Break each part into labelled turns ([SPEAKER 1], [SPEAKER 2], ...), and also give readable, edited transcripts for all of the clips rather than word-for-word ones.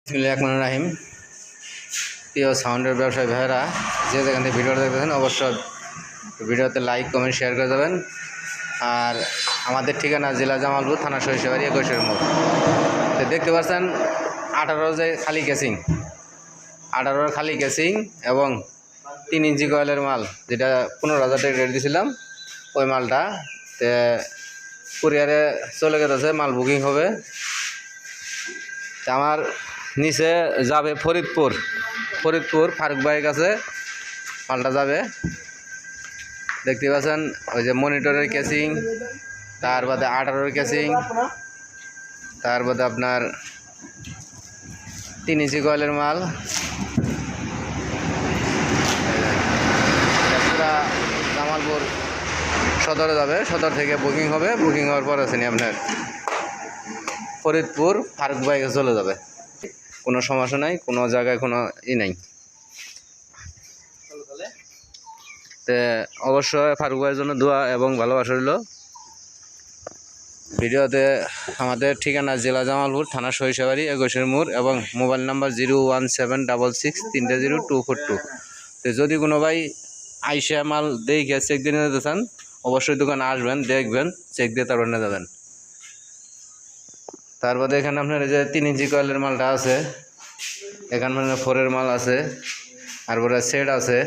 [SPEAKER 1] বিসমিল্লাহির রাহিম। প্রিয় সাউন্ডের ব্যবসায়ী ভাইয়েরা, যে যেখান থেকে ভিডিওটা দেখতেছেন অবশ্যই ভিডিওতে লাইক কমেন্ট শেয়ার করে দেবেন। আর আমাদের ঠিকানা জেলা জামালপুর, থানা সরিষাবাড়ি, 21 মোড়। তো দেখতে পাচ্ছেন 18 যে খালি কেসিং, 18 খালি কেসিং এবং 3 ইঞ্চি কয়েলের মাল, যেটা 15,000 টাকা রেট দিয়েছিলাম, ওই মালটা তে কুরিয়ারে চলে গেছে। মাল বুকিং হবে। আমার নিচে যাবে ফরিদপুর ফারুক ভাইয়ের কাছে মালটা যাবে। দেখতে পাচ্ছেন ওই যে মনিটরের কেসিং, তার বাদে 18 কেসিং, তার বাদে আপনার 3 ইঞ্চি কয়েলের মাল। পুরা জামালপুর সদরে যাবে, সদর থেকে বুকিং হবে। বুকিং হওয়ার পর আছেন আপনার ফরিদপুর ফারুক ভাইকে চলে যাবে। কোনো সমস্যা নাই, কোনো জায়গায় কোনো নাই। তো অবশ্যই ফারুক ভাইয়ের জন্য দোয়া এবং ভালোবাসা রইল। ভিডিওতে আমাদের ঠিকানা জেলা জামালপুর, থানা সরিষাবাড়ি, 21 মোড় এবং মোবাইল নাম্বার 01766300242। তো যদি কোনো ভাই আইসা মাল দেখে চেক দিয়ে নিতে চান, অবশ্যই দোকানে আসবেন, দেখবেন, চেক দিয়ে তারপর নিয়ে যাবেন। তারপরে এখানে আপনার এই যে 3 ইঞ্চি কয়েলের মালটা আছে, এখানে মানে 4-এর মাল আছে, তারপরে সেট আছে।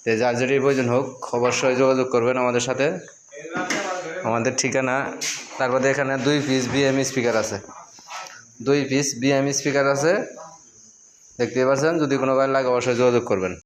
[SPEAKER 1] তো যার যেটি প্রয়োজন হোক অবশ্যই যোগাযোগ করবেন আমাদের সাথে। আমাদের ঠিকানা, তারপরে এখানে 2 পিস বিএম স্পিকার আছে, 2 পিস বিএম স্পিকার আছে, দেখতে পাচ্ছেন। যদি কোনো ভাই লাগে অবশ্যই যোগাযোগ করবেন।